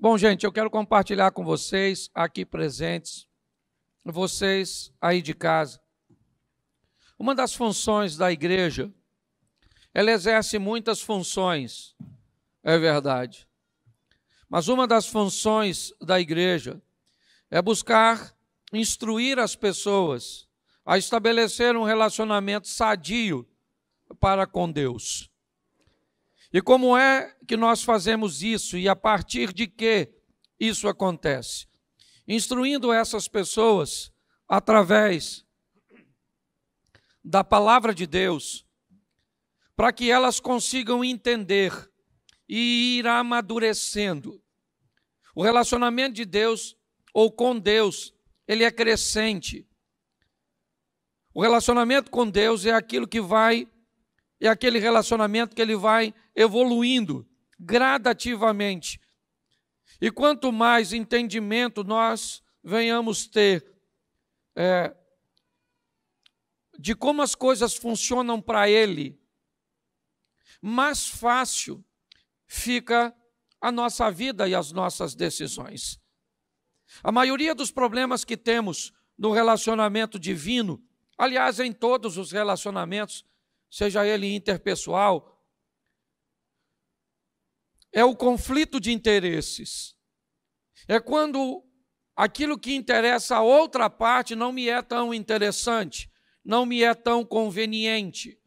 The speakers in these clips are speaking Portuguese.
Bom, gente, eu quero compartilhar com vocês aqui presentes, vocês aí de casa. Uma das funções da igreja, ela exerce muitas funções, é verdade. Mas uma das funções da igreja é buscar instruir as pessoas a estabelecer um relacionamento sadio para com Deus. E como é que nós fazemos isso e a partir de que isso acontece? Instruindo essas pessoas através da palavra de Deus, para que elas consigam entender e ir amadurecendo. O relacionamento de Deus ou com Deus, ele é crescente. O relacionamento com Deus é aquilo que é aquele relacionamento que ele vai evoluindo gradativamente. E quanto mais entendimento nós venhamos ter de como as coisas funcionam para ele, mais fácil fica a nossa vida e as nossas decisões. A maioria dos problemas que temos no relacionamento divino, aliás, em todos os relacionamentos, seja ele interpessoal, é o conflito de interesses. É quando aquilo que interessa a outra parte não me é tão interessante, não me é tão conveniente.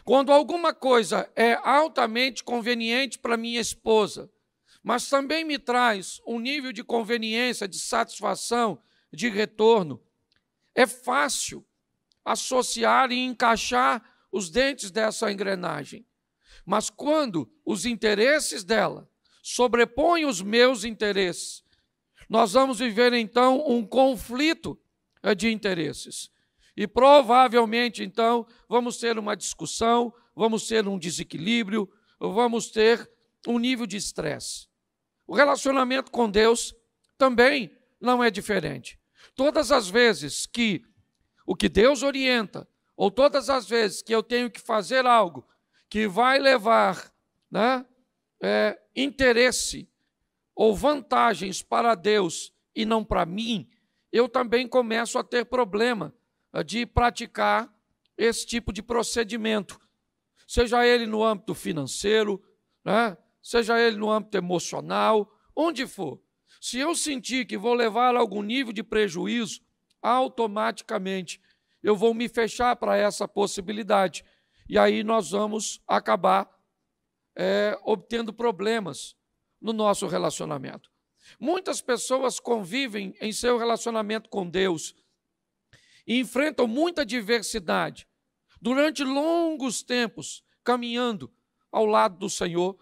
Quando alguma coisa é altamente conveniente para minha esposa, mas também me traz um nível de conveniência, de satisfação, de retorno, é fácil associar e encaixar os dentes dessa engrenagem. Mas quando os interesses dela sobrepõem os meus interesses, nós vamos viver então um conflito de interesses. E provavelmente então vamos ter uma discussão, vamos ter um desequilíbrio, vamos ter um nível de estresse. O relacionamento com Deus também não é diferente. Todas as vezes que o que Deus orienta, ou todas as vezes que eu tenho que fazer algo que vai levar interesse ou vantagens para Deus e não para mim, eu também começo a ter problema de praticar esse tipo de procedimento, seja ele no âmbito financeiro, seja ele no âmbito emocional, onde for. Se eu sentir que vou levar a algum nível de prejuízo, automaticamente eu vou me fechar para essa possibilidade. E aí nós vamos acabar obtendo problemas no nosso relacionamento. Muitas pessoas convivem em seu relacionamento com Deus e enfrentam muita diversidade durante longos tempos, caminhando ao lado do Senhor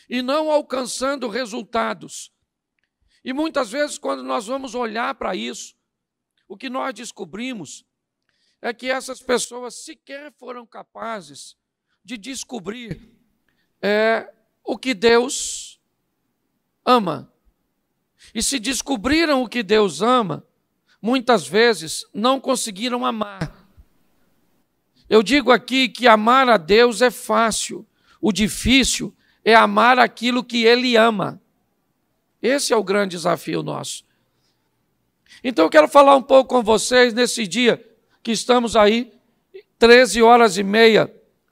e não alcançando resultados. E muitas vezes, quando nós vamos olhar para isso, o que nós descobrimos é que essas pessoas sequer foram capazes de descobrir o que Deus ama. E se descobriram o que Deus ama, muitas vezes não conseguiram amar. Eu digo aqui que amar a Deus é fácil. O difícil é amar aquilo que Ele ama. Esse é o grande desafio nosso. Então eu quero falar um pouco com vocês nesse dia que estamos aí, 13h30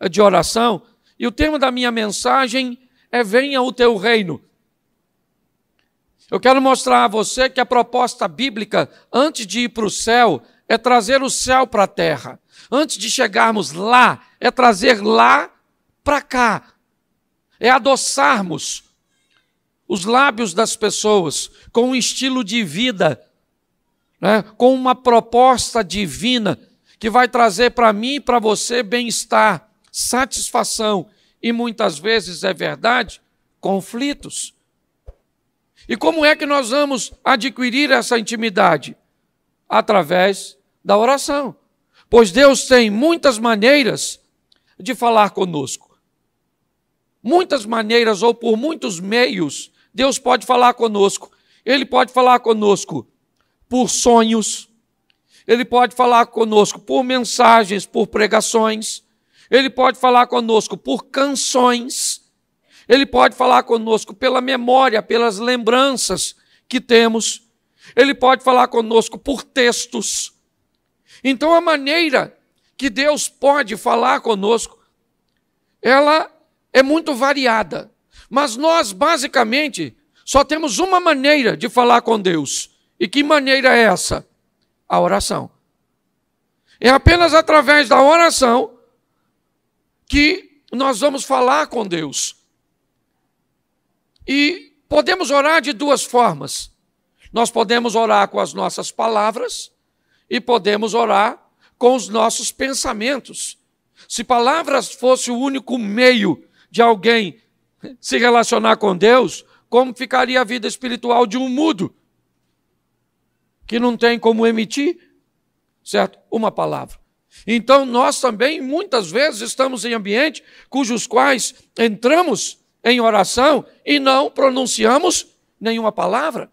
de oração, e o tema da minha mensagem é Venha o Teu Reino. Eu quero mostrar a você que a proposta bíblica, antes de ir para o céu, é trazer o céu para a terra. Antes de chegarmos lá, é trazer lá para cá. É adoçarmos os lábios das pessoas com um estilo de vida, com uma proposta divina que vai trazer para mim e para você bem-estar, satisfação e muitas vezes, é verdade, conflitos. E como é que nós vamos adquirir essa intimidade? Através da oração. Pois Deus tem muitas maneiras de falar conosco. Muitas maneiras ou por muitos meios, Deus pode falar conosco. Ele pode falar conosco por sonhos, Ele pode falar conosco por mensagens, por pregações, Ele pode falar conosco por canções, Ele pode falar conosco pela memória, pelas lembranças que temos. Ele pode falar conosco por textos. Então, a maneira que Deus pode falar conosco, ela é muito variada. Mas nós, basicamente, só temos uma maneira de falar com Deus. E que maneira é essa? A oração. É apenas através da oração que nós vamos falar com Deus. E podemos orar de duas formas. Nós podemos orar com as nossas palavras e podemos orar com os nossos pensamentos. Se palavras fosse o único meio de alguém se relacionar com Deus, como ficaria a vida espiritual de um mudo, que não tem como emitir, certo? Uma palavra. Então, nós também, muitas vezes, estamos em ambientes cujos quais entramos em oração e não pronunciamos nenhuma palavra.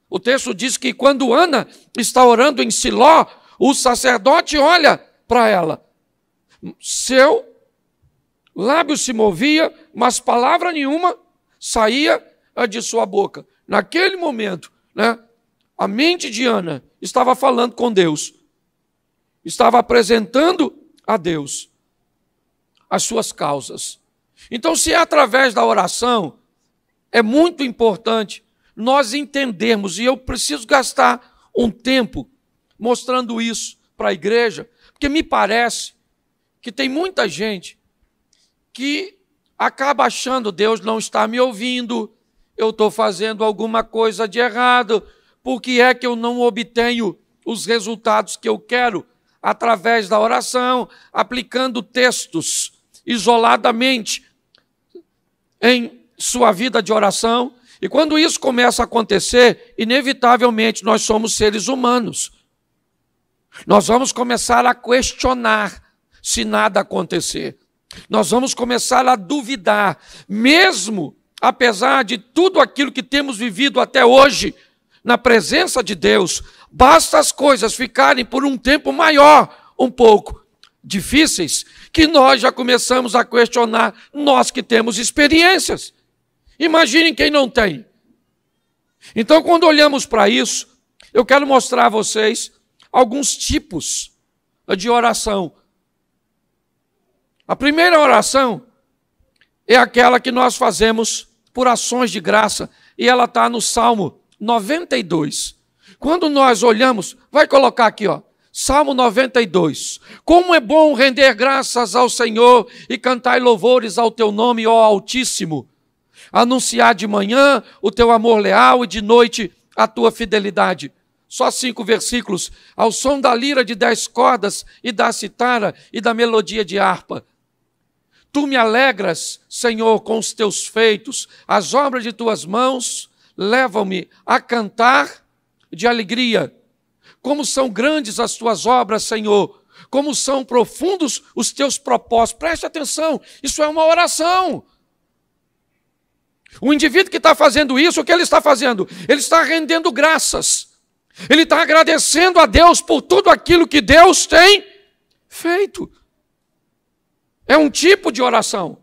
O texto diz que quando Ana está orando em Siló, o sacerdote olha para ela. Seu lábio se movia, mas palavra nenhuma saía de sua boca. Naquele momento, a mente de Ana estava falando com Deus. Estava apresentando a Deus as suas causas. Então, se é através da oração, é muito importante nós entendermos, e eu preciso gastar um tempo mostrando isso para a igreja, porque me parece que tem muita gente que acaba achando Deus não está me ouvindo, eu estou fazendo alguma coisa de errado, por que é que eu não obtenho os resultados que eu quero através da oração, aplicando textos isoladamente em sua vida de oração. E quando isso começa a acontecer, inevitavelmente nós somos seres humanos. Nós vamos começar a questionar se nada acontecer. Nós vamos começar a duvidar, mesmo apesar de tudo aquilo que temos vivido até hoje, na presença de Deus, basta as coisas ficarem por um tempo maior, um pouco difíceis, que nós já começamos a questionar, nós que temos experiências. Imaginem quem não tem. Então, quando olhamos para isso, eu quero mostrar a vocês alguns tipos de oração. A primeira oração é aquela que nós fazemos por ações de graça, e ela está no Salmo 92. Quando nós olhamos, vai colocar aqui, Salmo 92. Como é bom render graças ao Senhor e cantar louvores ao teu nome, ó Altíssimo. Anunciar de manhã o teu amor leal e de noite a tua fidelidade. Só 5 versículos. Ao som da lira de 10 cordas e da citara e da melodia de harpa. Tu me alegras, Senhor, com os teus feitos. As obras de tuas mãos levam-me a cantar de alegria. Como são grandes as tuas obras, Senhor. Como são profundos os teus propósitos. Preste atenção, isso é uma oração. O indivíduo que está fazendo isso, o que ele está fazendo? Ele está rendendo graças. Ele está agradecendo a Deus por tudo aquilo que Deus tem feito. É um tipo de oração.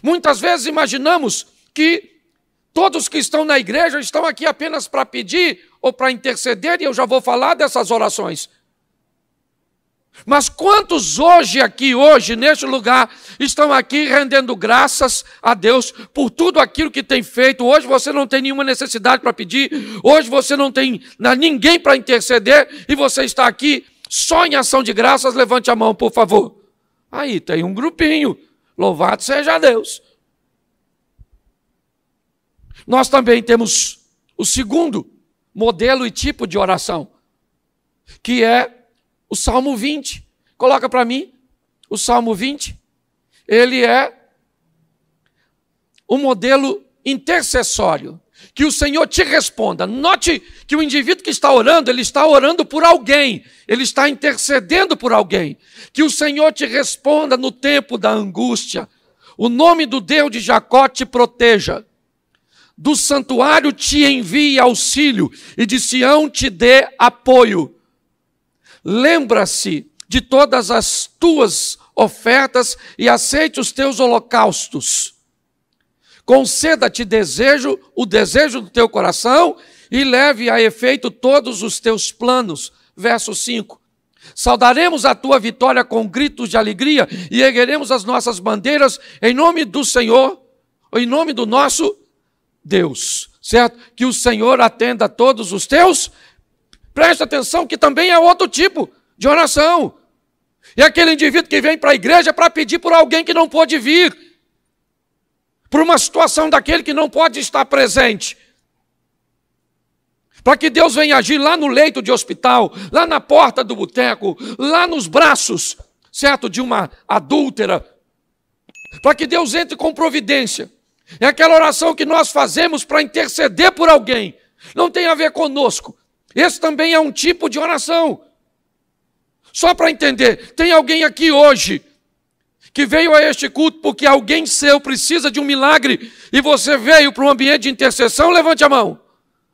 Muitas vezes imaginamos que todos que estão na igreja estão aqui apenas para pedir ou para interceder, e eu já vou falar dessas orações. Mas quantos hoje, neste lugar, estão aqui rendendo graças a Deus por tudo aquilo que tem feito? Hoje você não tem nenhuma necessidade para pedir, hoje você não tem ninguém para interceder, e você está aqui só em ação de graças. Levante a mão, por favor. Aí tem um grupinho, louvado seja Deus. Nós também temos o segundo modelo e tipo de oração, que é o Salmo 20, coloca para mim, o Salmo 20, ele é um modelo intercessório, que o Senhor te responda. Note que o indivíduo que está orando, ele está orando por alguém, ele está intercedendo por alguém, que o Senhor te responda no tempo da angústia, o nome do Deus de Jacó te proteja, do santuário te envie auxílio, e de Sião te dê apoio. Lembra-se de todas as tuas ofertas e aceite os teus holocaustos. conceda-te o desejo do teu coração e leve a efeito todos os teus planos. Verso 5. Saudaremos a tua vitória com gritos de alegria e ergueremos as nossas bandeiras em nome do Senhor, em nome do nosso Deus. Certo? Que o Senhor atenda a todos os teus. Presta atenção que também é outro tipo de oração. É aquele indivíduo que vem para a igreja para pedir por alguém que não pôde vir, por uma situação daquele que não pode estar presente, para que Deus venha agir lá no leito de hospital, lá na porta do boteco, lá nos braços, certo, de uma adúltera, para que Deus entre com providência. É aquela oração que nós fazemos para interceder por alguém, não tem a ver conosco. Esse também é um tipo de oração. Só para entender, tem alguém aqui hoje que veio a este culto porque alguém seu precisa de um milagre e você veio para um ambiente de intercessão? Levante a mão.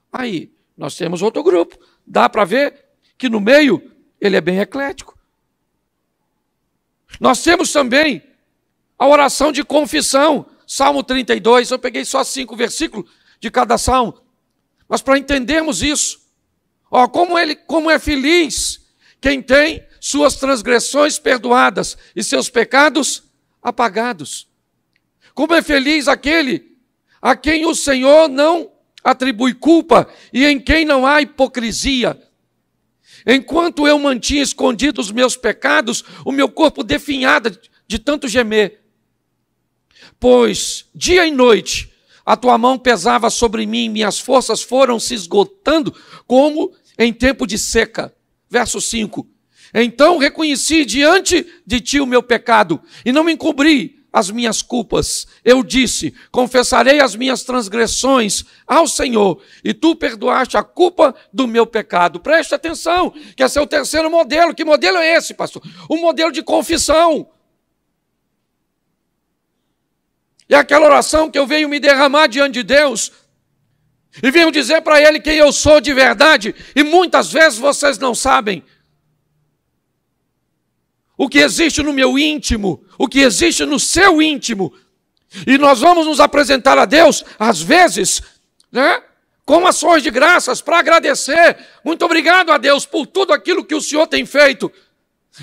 Aí, nós temos outro grupo. Dá para ver que no meio ele é bem eclético. Nós temos também a oração de confissão. Salmo 32, eu peguei só 5 versículos de cada salmo. Mas para entendermos isso, como é feliz quem tem suas transgressões perdoadas e seus pecados apagados. Como é feliz aquele a quem o Senhor não atribui culpa e em quem não há hipocrisia. Enquanto eu mantinha escondidos os meus pecados, o meu corpo definhava de tanto gemer. Pois dia e noite a tua mão pesava sobre mim, minhas forças foram se esgotando como em tempo de seca. Verso 5. Então reconheci diante de ti o meu pecado e não me encobri as minhas culpas. Eu disse, confessarei as minhas transgressões ao Senhor e tu perdoaste a culpa do meu pecado. Preste atenção, que esse é o terceiro modelo. Que modelo é esse, pastor? O modelo de confissão. É aquela oração que eu venho me derramar diante de Deus e venho dizer para Ele quem eu sou de verdade, e muitas vezes vocês não sabem o que existe no meu íntimo, o que existe no seu íntimo. E nós vamos nos apresentar a Deus, às vezes, né, com ações de graças para agradecer. Muito obrigado a Deus por tudo aquilo que o Senhor tem feito.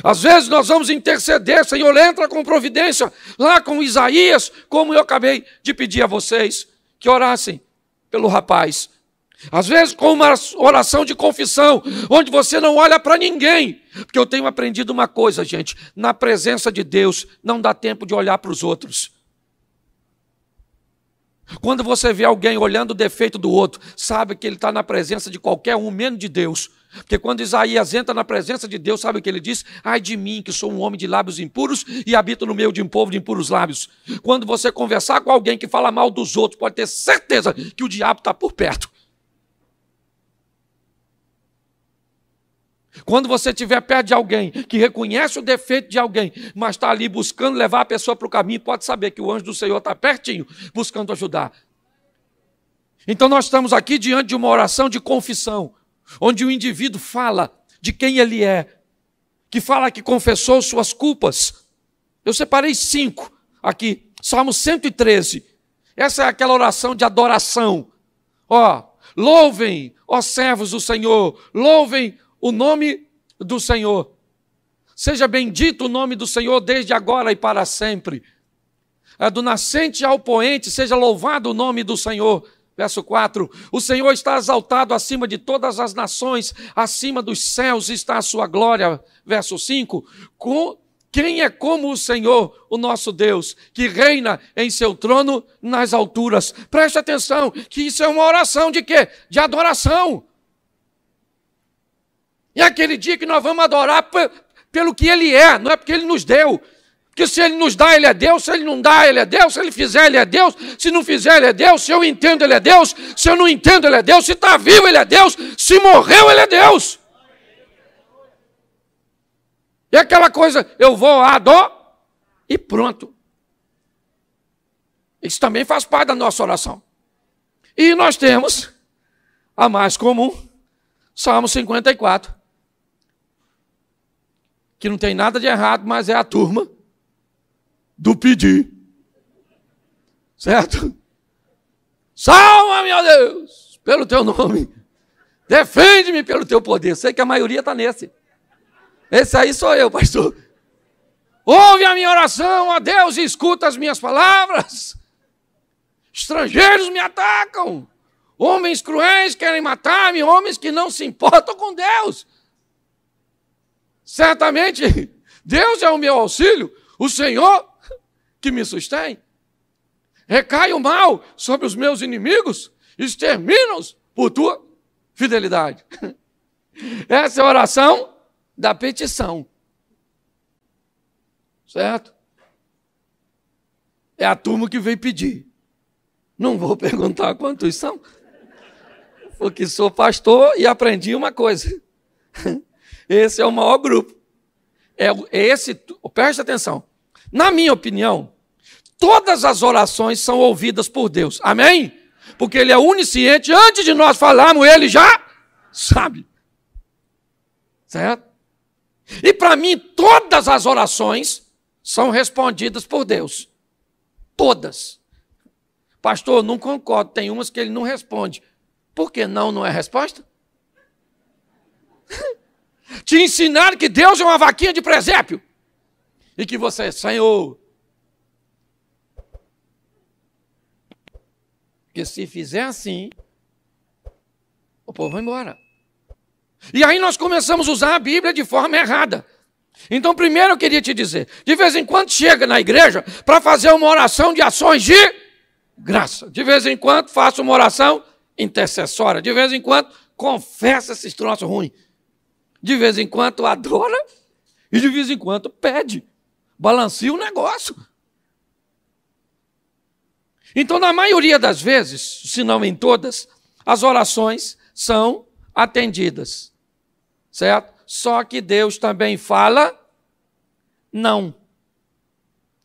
Às vezes nós vamos interceder, Senhor, entra com providência, lá com Isaías, como eu acabei de pedir a vocês, que orassem pelo rapaz. Às vezes com uma oração de confissão, onde você não olha para ninguém, porque eu tenho aprendido uma coisa, gente, na presença de Deus não dá tempo de olhar para os outros. Quando você vê alguém olhando o defeito do outro, sabe que ele está na presença de qualquer um, menos de Deus. Porque quando Isaías entra na presença de Deus, sabe o que ele diz? Ai de mim, que sou um homem de lábios impuros e habito no meio de um povo de impuros lábios. Quando você conversar com alguém que fala mal dos outros, pode ter certeza que o diabo está por perto. Quando você estiver perto de alguém que reconhece o defeito de alguém, mas está ali buscando levar a pessoa para o caminho, pode saber que o anjo do Senhor está pertinho, buscando ajudar. Então nós estamos aqui diante de uma oração de confissão, onde o indivíduo fala de quem ele é, que fala que confessou suas culpas. Eu separei 5 aqui, Salmo 113. Essa é aquela oração de adoração. Louvem, ó servos do Senhor, louvem o nome do Senhor. Seja bendito o nome do Senhor desde agora e para sempre. Do nascente ao poente, seja louvado o nome do Senhor. Verso 4, o Senhor está exaltado acima de todas as nações, acima dos céus está a sua glória. Verso 5, quem é como o Senhor, o nosso Deus, que reina em seu trono nas alturas? Preste atenção, que isso é uma oração de quê? De adoração. E é aquele dia que nós vamos adorar pelo que Ele é, não é porque Ele nos deu. Porque se Ele nos dá, Ele é Deus. Se Ele não dá, Ele é Deus. Se Ele fizer, Ele é Deus. Se não fizer, Ele é Deus. Se eu entendo, Ele é Deus. Se eu não entendo, Ele é Deus. Se está vivo, Ele é Deus. Se morreu, Ele é Deus. E aquela coisa, eu vou adorar e pronto. Isso também faz parte da nossa oração. E nós temos a mais comum, Salmo 54. Que não tem nada de errado, mas é a turma do pedir. Certo? Salva-me, ó Deus, pelo teu nome. Defende-me pelo teu poder. Sei que a maioria está nesse. Esse aí sou eu, pastor. Ouve a minha oração, ó Deus, e escuta as minhas palavras. Estrangeiros me atacam. Homens cruéis querem matar-me, homens que não se importam com Deus. Certamente, Deus é o meu auxílio, o Senhor que me sustém. Recai o mal sobre os meus inimigos, extermina-os por tua fidelidade. Essa é a oração da petição. Certo? É a turma que veio pedir. Não vou perguntar quantos são, porque sou pastor e aprendi uma coisa. Esse é o maior grupo. Preste atenção. Na minha opinião, todas as orações são ouvidas por Deus. Amém? Porque Ele é onisciente. Antes de nós falarmos, Ele já sabe. Certo? E para mim, todas as orações são respondidas por Deus. Todas. Pastor, não concordo. Tem umas que Ele não responde. Por que não é resposta? Te ensinaram que Deus é uma vaquinha de presépio. E que você, Senhor, que se fizer assim, o povo vai embora. E aí nós começamos a usar a Bíblia de forma errada. Então, primeiro eu queria te dizer, de vez em quando chega na igreja para fazer uma oração de ações de graça. De vez em quando faça uma oração intercessória. De vez em quando confessa esses troços ruins. De vez em quando adora e de vez em quando pede. Balanceia o negócio. Então, na maioria das vezes, se não em todas, as orações são atendidas. Certo? Só que Deus também fala não.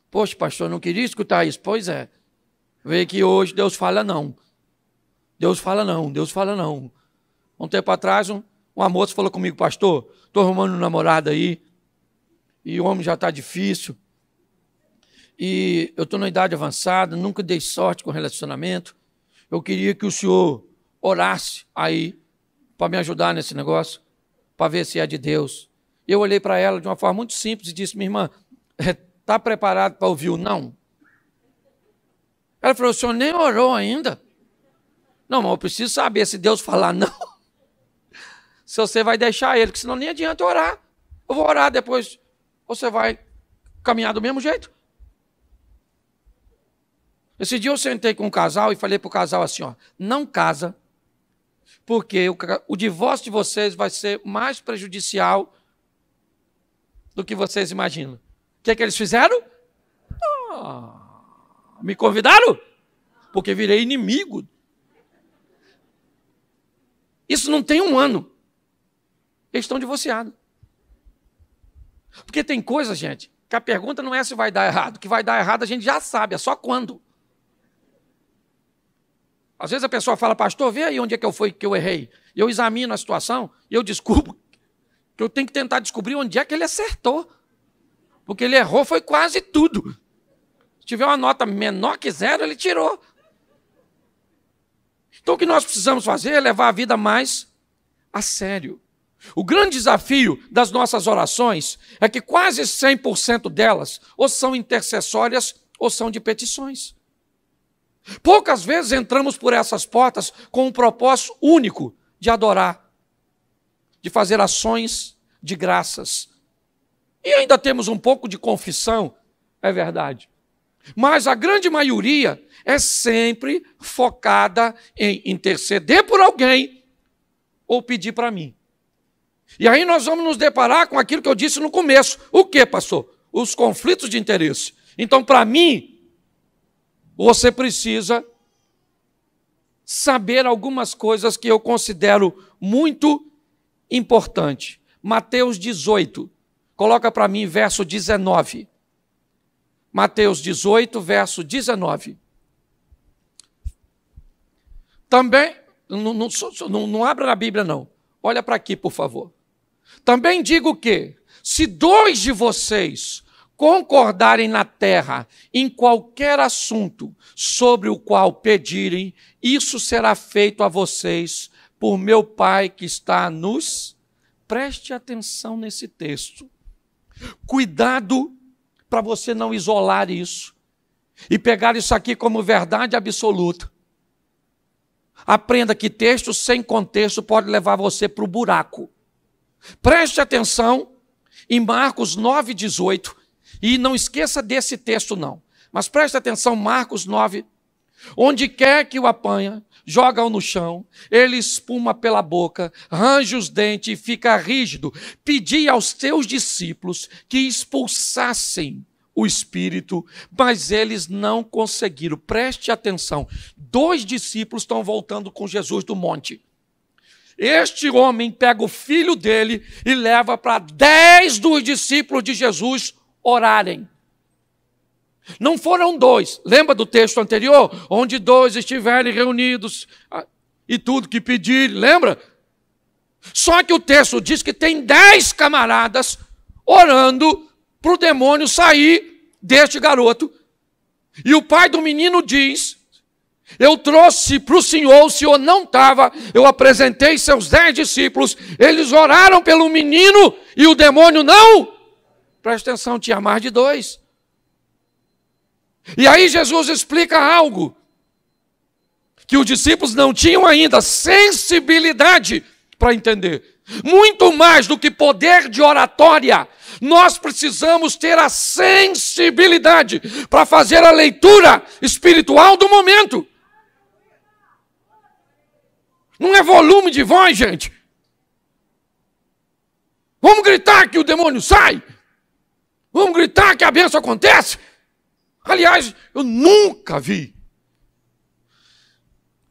Poxa, pastor, não queria escutar isso. Pois é. Vê que hoje Deus fala não. Deus fala não, Deus fala não. Um tempo atrás, uma moça falou comigo, pastor, estou arrumando um namorado aí, e o homem já está difícil, e eu estou na idade avançada, nunca dei sorte com relacionamento, eu queria que o senhor orasse aí, para me ajudar nesse negócio, para ver se é de Deus. Eu olhei para ela de uma forma muito simples e disse, minha irmã, está preparado para ouvir o não? Ela falou, o senhor nem orou ainda? Não, mas eu preciso saber se Deus falar não. Se você vai deixar ele, porque senão nem adianta orar. Eu vou orar depois, você vai caminhar do mesmo jeito. Esse dia eu sentei com um casal e falei para o casal assim, ó, não casa, porque o divórcio de vocês vai ser mais prejudicial do que vocês imaginam. O que é que eles fizeram? Me convidaram? Porque virei inimigo. Isso não tem um ano. Eles estão divorciados. Porque tem coisa, gente, que a pergunta não é se vai dar errado. O que vai dar errado a gente já sabe, é só quando. Às vezes a pessoa fala, pastor, vê aí onde é que eu errei. E eu examino a situação e eu descubro que eu tenho que tentar descobrir onde é que ele acertou. Porque ele errou foi quase tudo. Se tiver uma nota menor que 0, ele tirou. Então o que nós precisamos fazer é levar a vida mais a sério. O grande desafio das nossas orações é que quase 100% delas ou são intercessórias ou são de petições. Poucas vezes entramos por essas portas com um propósito único de adorar, de fazer ações de graças. E ainda temos um pouco de confissão, é verdade. Mas a grande maioria é sempre focada em interceder por alguém ou pedir para mim. E aí nós vamos nos deparar com aquilo que eu disse no começo. O que, pastor? Os conflitos de interesse. Então, para mim, você precisa saber algumas coisas que eu considero muito importantes. Mateus 18. Coloca para mim verso 19. Mateus 18, verso 19. Também, não abra na Bíblia não. Olha para aqui, por favor. Também digo que, se 2 de vocês concordarem na terra em qualquer assunto sobre o qual pedirem, isso será feito a vocês por meu Pai que está nos... Preste atenção nesse texto. Cuidado para você não isolar isso e pegar isso aqui como verdade absoluta. Aprenda que texto sem contexto pode levar você para o buraco. Preste atenção em Marcos 9,18. E não esqueça desse texto não. Mas preste atenção, Marcos 9. Onde quer que o apanha, joga-o no chão, ele espuma pela boca, range os dentes e fica rígido. Pedi aos teus discípulos que expulsassem o espírito, mas eles não conseguiram. Preste atenção. 2 discípulos estão voltando com Jesus do monte. Este homem pega o filho dele e leva para 10 dos discípulos de Jesus orarem. Não foram 2. Lembra do texto anterior? Onde 2 estiverem reunidos e tudo que pedirem, lembra? Só que o texto diz que tem 10 camaradas orando para o demônio sair deste garoto. E o pai do menino diz: eu trouxe para o senhor não estava, eu apresentei seus 10 discípulos, eles oraram pelo menino e o demônio não. Presta atenção, tinha mais de 2. E aí Jesus explica algo que os discípulos não tinham ainda sensibilidade para entender. Muito mais do que poder de oratória, nós precisamos ter a sensibilidade para fazer a leitura espiritual do momento. Não é volume de voz, gente. Vamos gritar que o demônio sai. Vamos gritar que a bênção acontece. Aliás, eu nunca vi,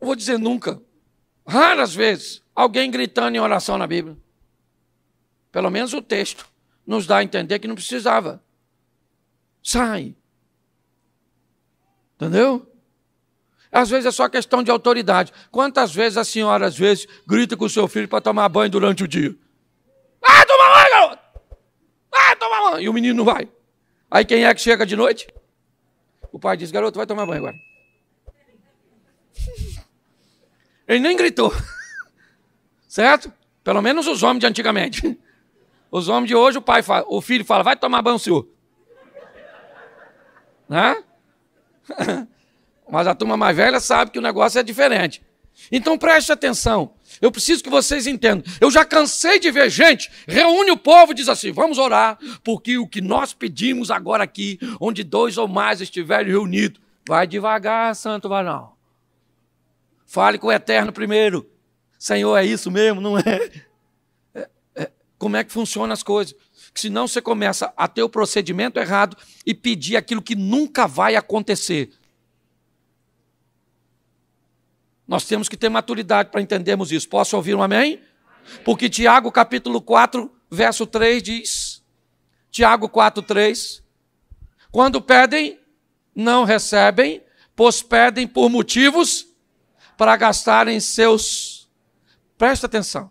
vou dizer nunca, raras vezes, alguém gritando em oração na Bíblia. Pelo menos o texto nos dá a entender que não precisava. Sai. Entendeu? Às vezes é só questão de autoridade. Quantas vezes a senhora, às vezes, grita com o seu filho para tomar banho durante o dia? Ah, toma banho, garoto! Ah, toma banho! E o menino não vai. Aí quem é que chega de noite? O pai diz: garoto, vai tomar banho agora. Ele nem gritou. Certo? Pelo menos os homens de antigamente. Os homens de hoje, o filho fala: vai tomar banho, senhor. Né? Mas a turma mais velha sabe que o negócio é diferente. Então preste atenção. Eu preciso que vocês entendam. Eu já cansei de ver gente, reúne o povo e diz assim: vamos orar, porque o que nós pedimos agora aqui, onde 2 ou mais estiverem reunidos, vai devagar, santo varão. Fale com o Eterno primeiro. Senhor, é isso mesmo? Não é? Como é que funcionam as coisas? Que senão você começa a ter o procedimento errado e pedir aquilo que nunca vai acontecer. Nós temos que ter maturidade para entendermos isso. Posso ouvir um amém? Porque Tiago capítulo 4, verso 3 diz, Tiago 4, 3, quando pedem, não recebem, pois pedem por motivos para gastarem seus... Presta atenção.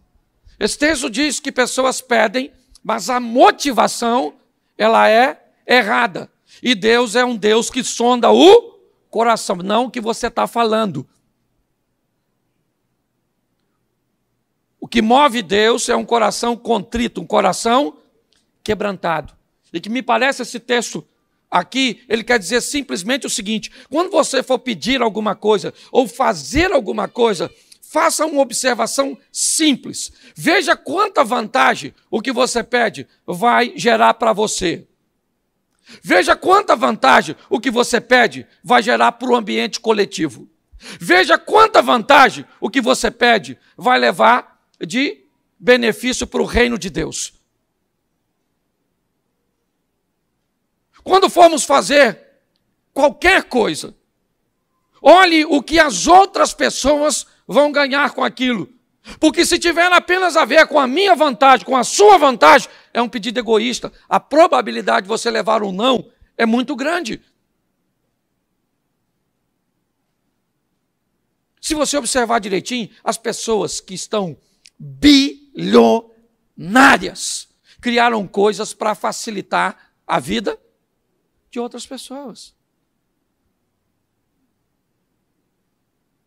Esse texto diz que pessoas pedem, mas a motivação, ela é errada. E Deus é um Deus que sonda o coração, não o que você está falando. O que move Deus é um coração contrito, um coração quebrantado. E que me parece esse texto aqui, ele quer dizer simplesmente o seguinte: quando você for pedir alguma coisa ou fazer alguma coisa, faça uma observação simples. Veja quanta vantagem o que você pede vai gerar para você. Veja quanta vantagem o que você pede vai gerar para o ambiente coletivo. Veja quanta vantagem o que você pede vai levar de benefício para o reino de Deus. Quando formos fazer qualquer coisa, olhe o que as outras pessoas vão ganhar com aquilo. Porque se tiver apenas a ver com a minha vantagem, com a sua vantagem, é um pedido egoísta. A probabilidade de você levar um não é muito grande. Se você observar direitinho, as pessoas que estão bilionárias criaram coisas para facilitar a vida de outras pessoas.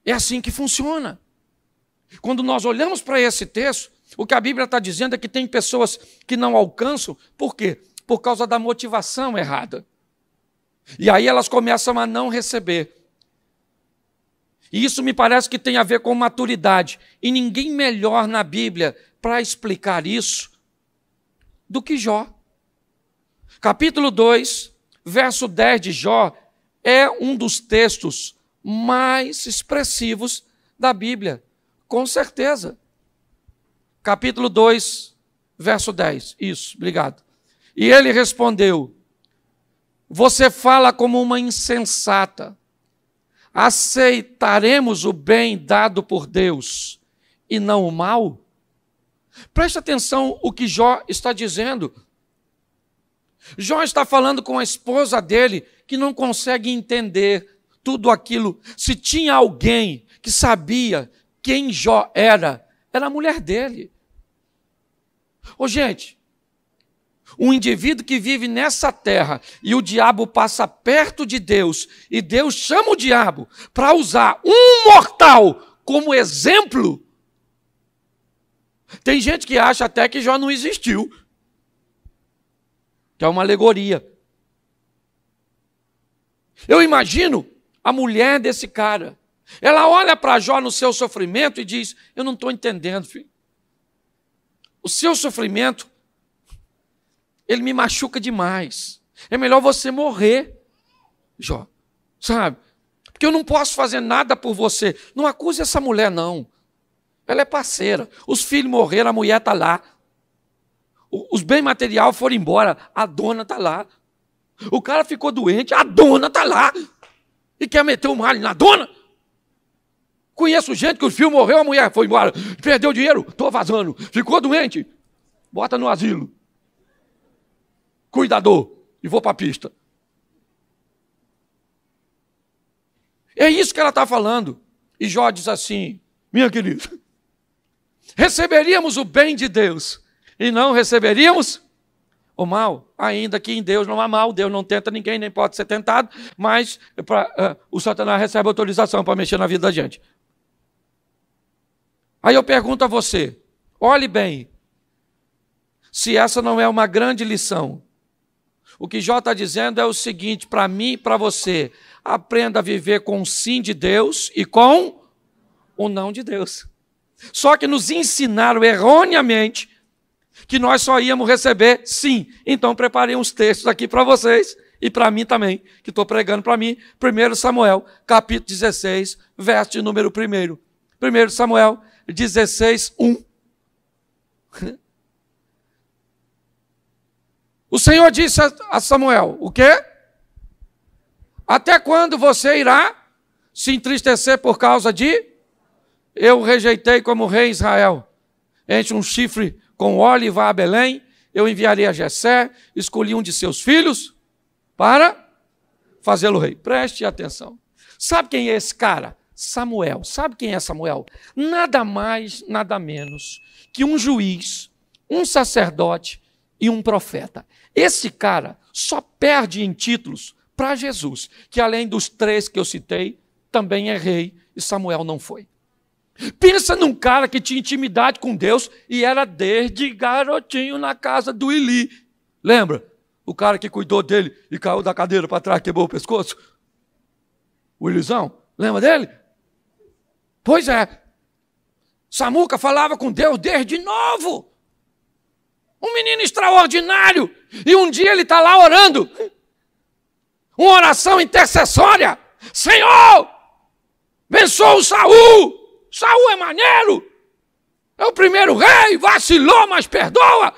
É assim que funciona. Quando nós olhamos para esse texto, o que a Bíblia está dizendo é que tem pessoas que não alcançam. Por quê? Por causa da motivação errada. E aí elas começam a não receber. E isso me parece que tem a ver com maturidade. E ninguém melhor na Bíblia para explicar isso do que Jó. Capítulo 2, verso 10 de Jó, é um dos textos mais expressivos da Bíblia, com certeza. Capítulo 2, verso 10. Isso, obrigado. E ele respondeu: você fala como uma insensata. Aceitaremos o bem dado por Deus e não o mal? Preste atenção o que Jó está dizendo. Jó está falando com a esposa dele que não consegue entender tudo aquilo. Se tinha alguém que sabia quem Jó era a mulher dele. Ô gente, um indivíduo que vive nessa terra e o diabo passa perto de Deus e Deus chama o diabo para usar um mortal como exemplo. Tem gente que acha até que Jó não existiu, que é uma alegoria. Eu imagino a mulher desse cara. Ela olha para Jó no seu sofrimento e diz: eu não estou entendendo, filho. O seu sofrimento, ele me machuca demais. É melhor você morrer, Jó. Sabe? Porque eu não posso fazer nada por você. Não acuse essa mulher, não. Ela é parceira. Os filhos morreram, a mulher está lá. Os bens materiais foram embora, a dona está lá. O cara ficou doente, a dona está lá. E quer meter um malho na dona? Conheço gente que o filho morreu, a mulher foi embora. Perdeu dinheiro, estou vazando. Ficou doente, bota no asilo. Cuidador, e vou para a pista. É isso que ela está falando. E Jó diz assim: minha querida, receberíamos o bem de Deus e não receberíamos o mal, ainda que em Deus não há mal. Deus não tenta ninguém, nem pode ser tentado, mas o Satanás recebe autorização para mexer na vida da gente. Aí eu pergunto a você, olhe bem, se essa não é uma grande lição. O que Jó está dizendo é o seguinte, para mim e para você: aprenda a viver com o sim de Deus e com o não de Deus. Só que nos ensinaram erroneamente que nós só íamos receber sim. Então preparei uns textos aqui para vocês e para mim também, que estou pregando para mim. 1 Samuel, capítulo 16, verso de número 1. 1 Samuel 16, 1. O Senhor disse a Samuel: o quê? Até quando você irá se entristecer por causa de... Eu rejeitei como rei Israel. Enche um chifre com óleo e vá a Belém. Eu enviarei a Jessé, escolhi um de seus filhos para fazê-lo rei. Preste atenção. Sabe quem é esse cara? Samuel. Sabe quem é Samuel? Nada mais, nada menos que um juiz, um sacerdote e um profeta. Esse cara só perde em títulos para Jesus, que além dos 3 que eu citei, também é rei, e Samuel não foi. Pensa num cara que tinha intimidade com Deus e era desde garotinho na casa do Eli. Lembra? O cara que cuidou dele e caiu da cadeira para trás, quebrou o pescoço? O Elisão? Lembra dele? Pois é. Samuca falava com Deus desde novo. Um menino extraordinário. E um dia ele está lá orando. Uma oração intercessória. Senhor, abençoa o Saul. Saul é maneiro. É o primeiro rei. Vacilou, mas perdoa.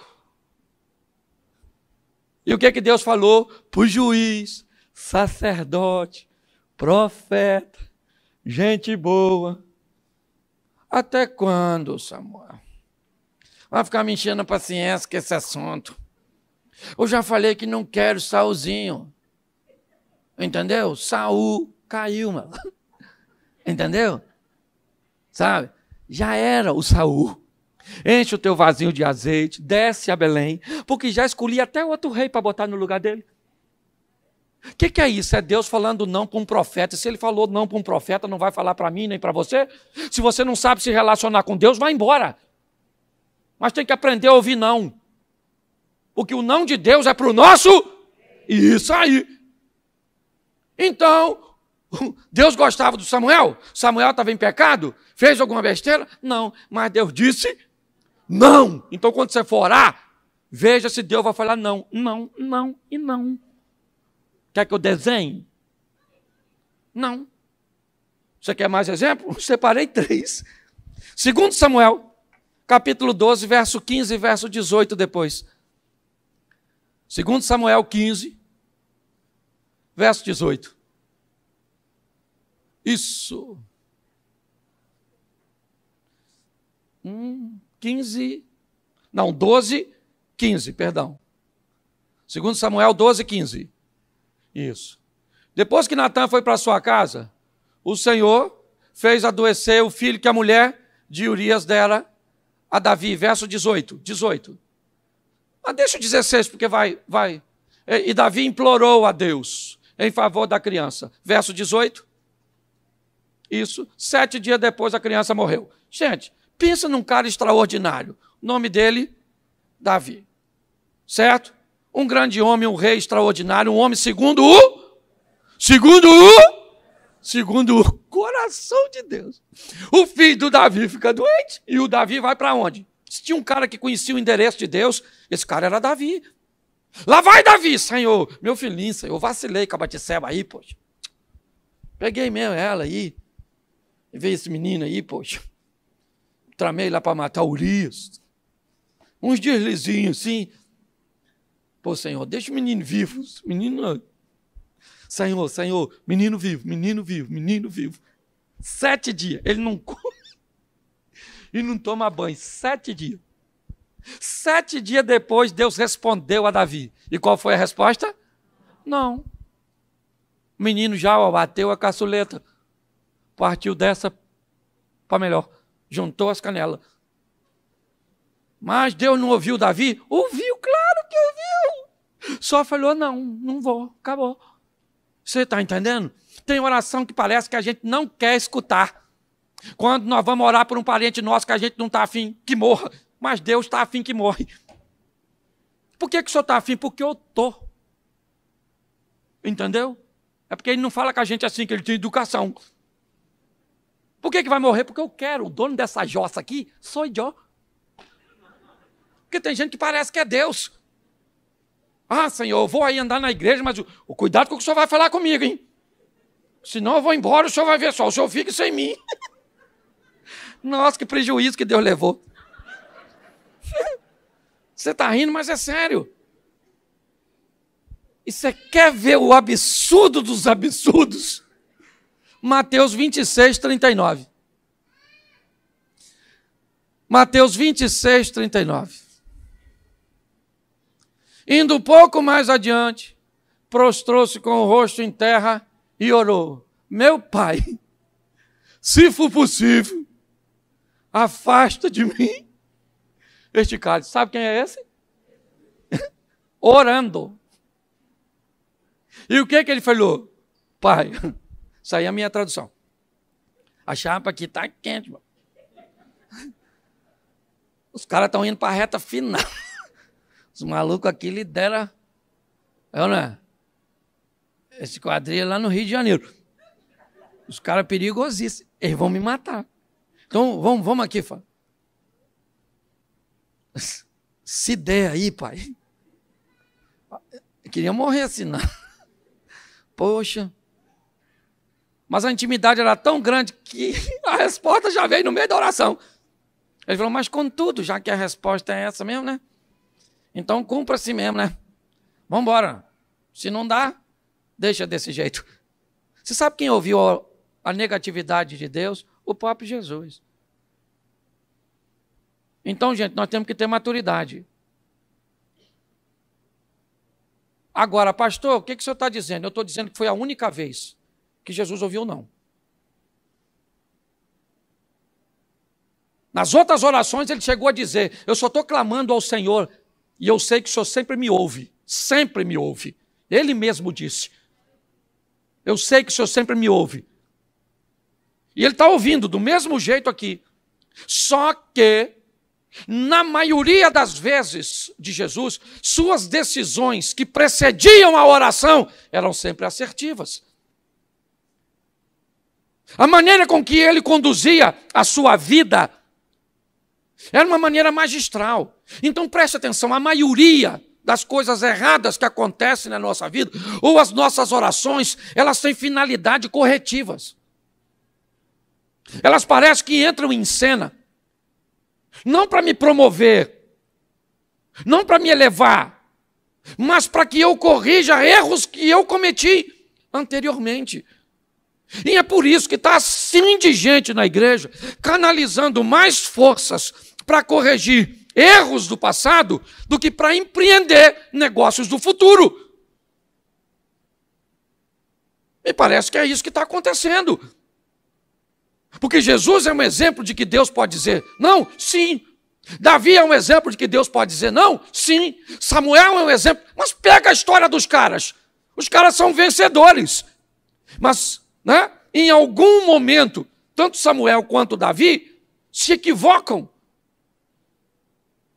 E o que que Deus falou? Para o juiz, sacerdote, profeta, gente boa. Até quando, Samuel? Vai ficar me enchendo a paciência com esse assunto. Eu já falei que não quero Saulzinho. Entendeu? Saul caiu, mano. Entendeu? Sabe? Já era o Saul. Enche o teu vasinho de azeite, desce a Belém, porque já escolhi até outro rei para botar no lugar dele. O que é isso? É Deus falando não para um profeta. Se ele falou não para um profeta, não vai falar para mim nem para você? Se você não sabe se relacionar com Deus, vai embora. Mas tem que aprender a ouvir não. Porque o não de Deus é para o nosso. Isso aí. Então, Deus gostava do Samuel? Samuel estava em pecado? Fez alguma besteira? Não. Mas Deus disse não. Então, quando você for orar, veja se Deus vai falar não, não, não e não. Quer que eu desenhe? Não. Você quer mais exemplo? Separei 3. 2 Samuel, capítulo 12, verso 15 e verso 18 depois. 2 Samuel 15, verso 18. Isso. 12, 15, perdão. 2 Samuel 12, 15. Isso. Depois que Natã foi para sua casa, o Senhor fez adoecer o filho que a mulher de Urias dera a Davi. Verso 18. Mas deixa o 16, porque vai. E Davi implorou a Deus em favor da criança. Verso 18. Isso. 7 dias depois a criança morreu. Gente, pensa num cara extraordinário. O nome dele, Davi. Certo? Um grande homem, um rei extraordinário, um homem segundo o coração de Deus. O filho do Davi fica doente e o Davi vai para onde? Se tinha um cara que conhecia o endereço de Deus, esse cara era Davi. Lá vai Davi, Senhor, meu filhinho, Senhor, vacilei com a Batseba aí, poxa. Peguei mesmo ela aí, e veio esse menino aí, poxa. Tramei lá para matar Urias. Uns deslizinhos assim. Pô, Senhor, deixa o menino vivo. Menino, Senhor, menino vivo. 7 dias. Ele não come e não toma banho. 7 dias. 7 dias depois, Deus respondeu a Davi. E qual foi a resposta? Não. O menino já bateu a caçuleta. Partiu dessa para melhor. Juntou as canelas. Mas Deus não ouviu Davi? Ouviu, claro que ouviu. Só falou, não vou, acabou. Você está entendendo? Tem oração que parece que a gente não quer escutar. Quando nós vamos orar por um parente nosso que a gente não está afim que morra, mas Deus está afim que morre. Por que o senhor está afim? Porque eu estou. Entendeu? É porque ele não fala com a gente assim, que ele tem educação. Por que vai morrer? Porque eu quero. O dono dessa jossa aqui sou eu. Porque tem gente que parece que é Deus. Ah, Senhor, eu vou aí andar na igreja, mas o cuidado com o que o senhor vai falar comigo, hein? Senão eu vou embora, o senhor vai ver só, o senhor fica sem mim. Nossa, que prejuízo que Deus levou. Você está rindo, mas é sério. E você quer ver o absurdo dos absurdos? Mateus 26, 39. Mateus 26, 39. Indo um pouco mais adiante, prostrou-se com o rosto em terra e orou. Meu Pai, se for possível, afasta de mim este cálice. Sabe quem é esse? Orando. E o que ele falou? Pai, isso aí é a minha tradução. A chapa aqui está quente. Mano. Os caras estão indo para a reta final. Os malucos aqui lideram. Né? Esse quadrilha é lá no Rio de Janeiro. Os caras perigosíssimos. Eles vão me matar. Então, vamos aqui, fala. Se der aí, pai. Eu queria morrer assim, não. Poxa. Mas a intimidade era tão grande que a resposta já veio no meio da oração. Ele falou, mas contudo, já que a resposta é essa mesmo, né? Então cumpra assim mesmo, né? Vamos embora. Se não dá, deixa desse jeito. Você sabe quem ouviu a negatividade de Deus? O próprio Jesus. Então, gente, nós temos que ter maturidade. Agora, pastor, o que o senhor está dizendo? Eu estou dizendo que foi a única vez que Jesus ouviu não. Nas outras orações ele chegou a dizer, eu só estou clamando ao Senhor e eu sei que o Senhor sempre me ouve. Sempre me ouve. Ele mesmo disse. Eu sei que o Senhor sempre me ouve. E ele está ouvindo do mesmo jeito aqui. Só que, na maioria das vezes de Jesus, suas decisões que precediam a oração eram sempre assertivas. A maneira com que ele conduzia a sua vida era uma maneira magistral. Então preste atenção, a maioria das coisas erradas que acontecem na nossa vida, ou as nossas orações, elas têm finalidade corretivas. Elas parecem que entram em cena, não para me promover, não para me elevar, mas para que eu corrija erros que eu cometi anteriormente. E é por isso que está assim de gente na igreja, canalizando mais forças para corrigir erros do passado do que para empreender negócios do futuro. Me parece que é isso que está acontecendo. Porque Jesus é um exemplo de que Deus pode dizer não, sim. Davi é um exemplo de que Deus pode dizer não, sim. Samuel é um exemplo. Mas pega a história dos caras. Os caras são vencedores. Mas, em algum momento, tanto Samuel quanto Davi se equivocam.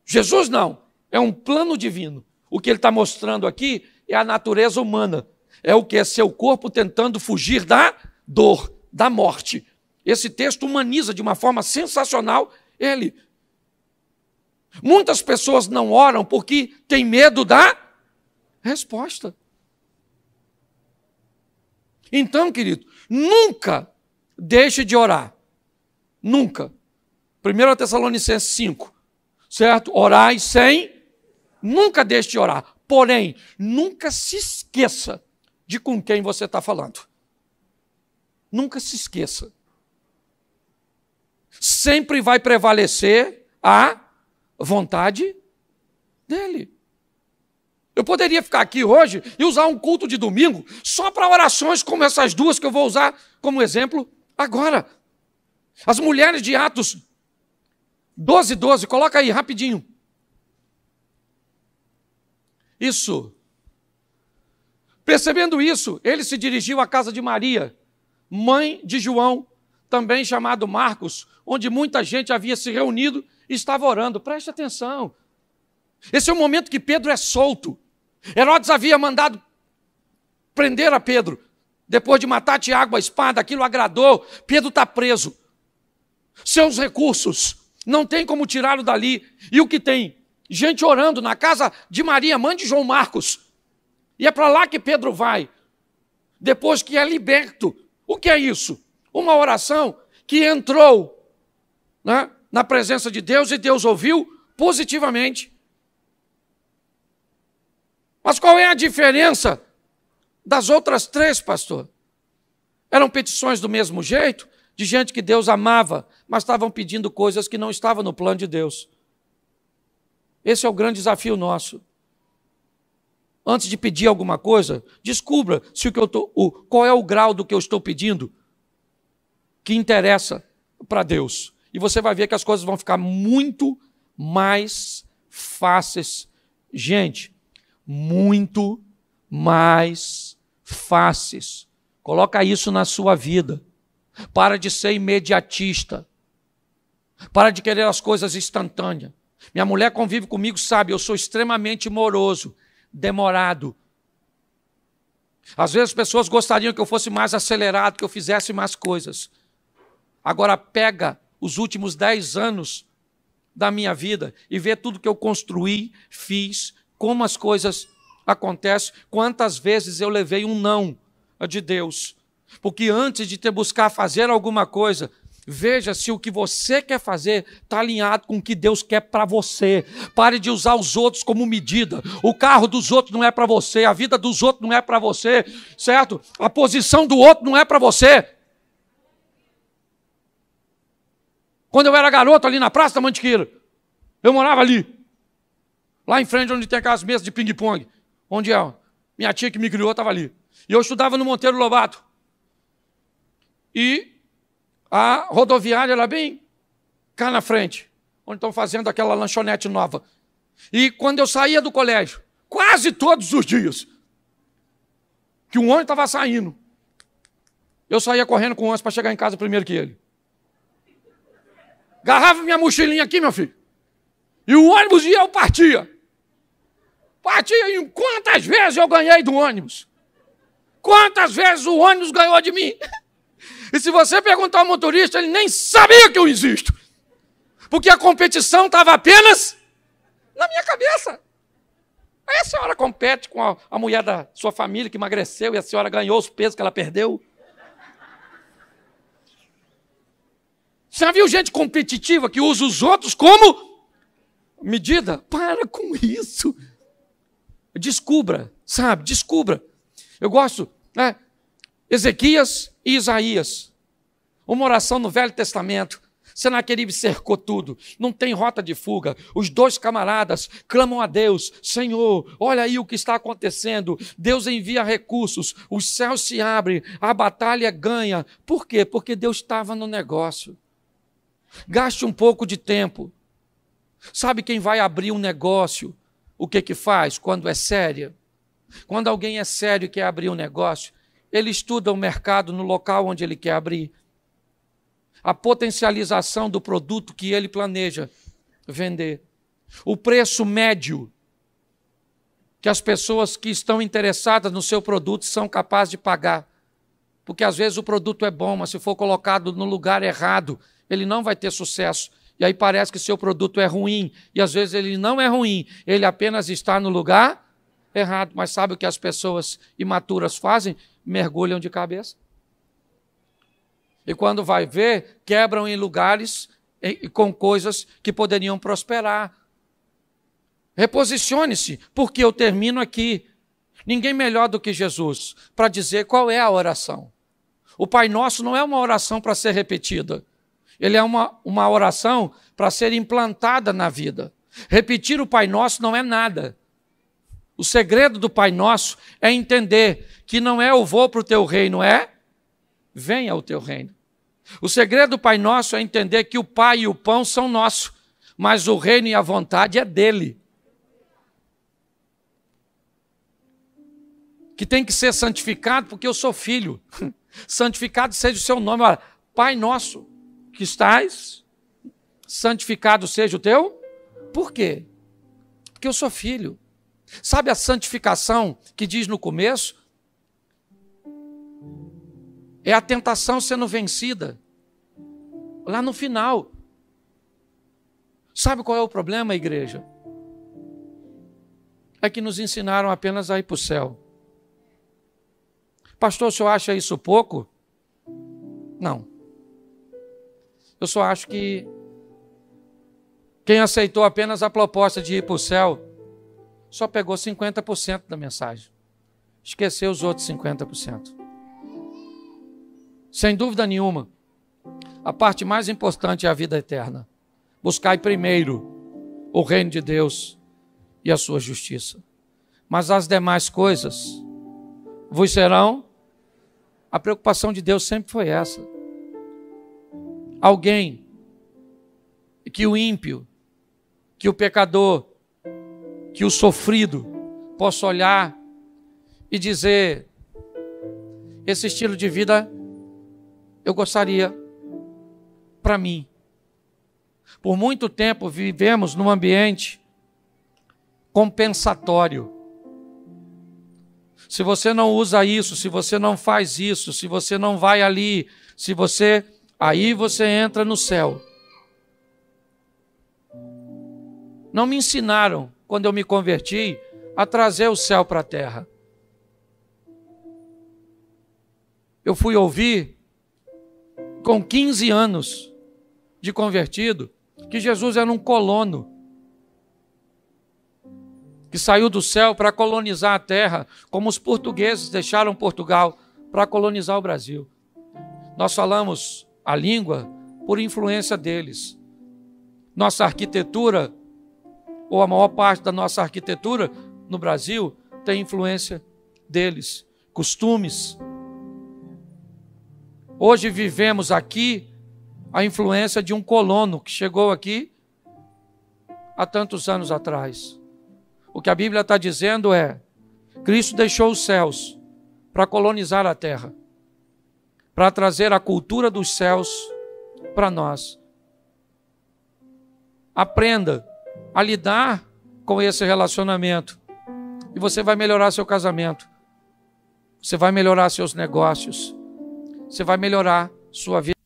Jesus não. É um plano divino. O que ele está mostrando aqui é a natureza humana. É o que é seu corpo tentando fugir da dor, da morte. Esse texto humaniza de uma forma sensacional ele. Muitas pessoas não oram porque têm medo da resposta. Então, querido, nunca deixe de orar. Nunca. 1 Tessalonicenses 5, certo? Orai sem, nunca deixe de orar. Porém, nunca se esqueça de com quem você está falando. Nunca se esqueça. Sempre vai prevalecer a vontade dele. Eu poderia ficar aqui hoje e usar um culto de domingo só para orações como essas duas que eu vou usar como exemplo agora. As mulheres de Atos 12:12, coloca aí rapidinho. Isso. Percebendo isso, ele se dirigiu à casa de Maria, mãe de João, também chamado Marcos, onde muita gente havia se reunido e estava orando. Preste atenção. Esse é o momento que Pedro é solto. Herodes havia mandado prender a Pedro. Depois de matar Tiago a espada, aquilo agradou. Pedro está preso. Seus recursos, não tem como tirá-lo dali. E o que tem? Gente orando na casa de Maria, mãe de João Marcos. E é para lá que Pedro vai. Depois que é liberto. O que é isso? Uma oração que entrou na presença de Deus e Deus ouviu positivamente. Mas qual é a diferença das outras três, pastor? Eram petições do mesmo jeito, de gente que Deus amava, mas estavam pedindo coisas que não estavam no plano de Deus. Esse é o grande desafio nosso. Antes de pedir alguma coisa, descubra se qual é o grau do que eu estou pedindo que interessa para Deus. E você vai ver que as coisas vão ficar muito mais fáceis. Gente, muito mais fáceis. Coloca isso na sua vida. Para de ser imediatista. Para de querer as coisas instantâneas. Minha mulher convive comigo, sabe, eu sou extremamente moroso, demorado. Às vezes as pessoas gostariam que eu fosse mais acelerado, que eu fizesse mais coisas. Agora pega os últimos 10 anos da minha vida e vê tudo que eu construí, fiz, como as coisas acontecem, quantas vezes eu levei um não de Deus. Porque antes de te buscar fazer alguma coisa, veja se o que você quer fazer está alinhado com o que Deus quer para você. Pare de usar os outros como medida. O carro dos outros não é para você, a vida dos outros não é para você, certo? A posição do outro não é para você. Quando eu era garoto ali na Praça da Mantiqueira, eu morava ali, lá em frente onde tem aquelas mesas de ping-pong, onde minha tia que me criou estava ali. E eu estudava no Monteiro Lobato. E a rodoviária era bem cá na frente, onde estão fazendo aquela lanchonete nova. E quando eu saía do colégio, quase todos os dias, que um ônibus estava saindo, Eu saía correndo com o ônibus para chegar em casa primeiro que ele. Agarrava minha mochilinha aqui, meu filho. E o ônibus ia, eu partia. Partia em quantas vezes eu ganhei do ônibus? Quantas vezes o ônibus ganhou de mim? E se você perguntar ao motorista, ele nem sabia que eu existo. Porque a competição estava apenas na minha cabeça. Aí a senhora compete com a mulher da sua família que emagreceu e a senhora ganhou os pesos que ela perdeu. Você já viu gente competitiva que usa os outros como medida? Para com isso. Descubra, sabe? Descubra. Eu gosto, né? Ezequias e Isaías. Uma oração no Velho Testamento. Senaqueribe cercou tudo, não tem rota de fuga. Os dois camaradas clamam a Deus: Senhor, olha aí o que está acontecendo. Deus envia recursos, os céus se abrem, a batalha ganha. Por quê? Porque Deus estava no negócio. Gaste um pouco de tempo. Sabe quem vai abrir um negócio? O que faz quando é sério? Quando alguém é sério e quer abrir um negócio, ele estuda o mercado no local onde ele quer abrir. A potencialização do produto que ele planeja vender. O preço médio que as pessoas que estão interessadas no seu produto são capazes de pagar. Porque às vezes o produto é bom, mas se for colocado no lugar errado, ele não vai ter sucesso. E aí parece que seu produto é ruim. E às vezes ele não é ruim, ele apenas está no lugar errado. Mas sabe o que as pessoas imaturas fazem? Mergulham de cabeça. E quando vai ver, quebram em lugares com coisas que poderiam prosperar. Reposicione-se, porque eu termino aqui. Ninguém melhor do que Jesus para dizer qual é a oração. O Pai Nosso não é uma oração para ser repetida. Ele é uma oração para ser implantada na vida. Repetir o Pai Nosso não é nada. O segredo do Pai Nosso é entender que não é eu vou para o teu reino, é venha o teu reino. O segredo do Pai Nosso é entender que o Pai e o pão são nossos, mas o reino e a vontade é dele. Que tem que ser santificado porque eu sou filho. Santificado seja o seu nome. Olha, Pai Nosso que estás, santificado seja o teu. Por quê? Porque eu sou filho. Sabe a santificação que diz no começo? É a tentação sendo vencida. Lá no final. Sabe qual é o problema, igreja? É que nos ensinaram apenas a ir para o céu. Pastor, o senhor acha isso pouco? Não. Eu só acho que quem aceitou apenas a proposta de ir para o céu só pegou 50% da mensagem. Esqueceu os outros 50%. Sem dúvida nenhuma, a parte mais importante é a vida eterna. Buscai primeiro o reino de Deus e a sua justiça. Mas as demais coisas vos serão. A preocupação de Deus sempre foi essa. Alguém que o ímpio, que o pecador, que o sofrido possa olhar e dizer: esse estilo de vida eu gostaria para mim. Por muito tempo vivemos num ambiente compensatório. Se você não usa isso, se você não faz isso, se você não vai ali, aí você entra no céu. Não me ensinaram, quando eu me converti, a trazer o céu para a terra. Eu fui ouvir, com 15 anos de convertido, que Jesus era um colono, que saiu do céu para colonizar a terra, como os portugueses deixaram Portugal para colonizar o Brasil. Nós falamos a língua por influência deles. Nossa arquitetura, ou a maior parte da nossa arquitetura no Brasil, tem influência deles. Costumes. Hoje vivemos aqui a influência de um colono que chegou aqui há tantos anos atrás. O que a Bíblia está dizendo é: Cristo deixou os céus para colonizar a terra. para trazer a cultura dos céus para nós. Aprenda a lidar com esse relacionamento e você vai melhorar seu casamento. Você vai melhorar seus negócios. Você vai melhorar sua vida.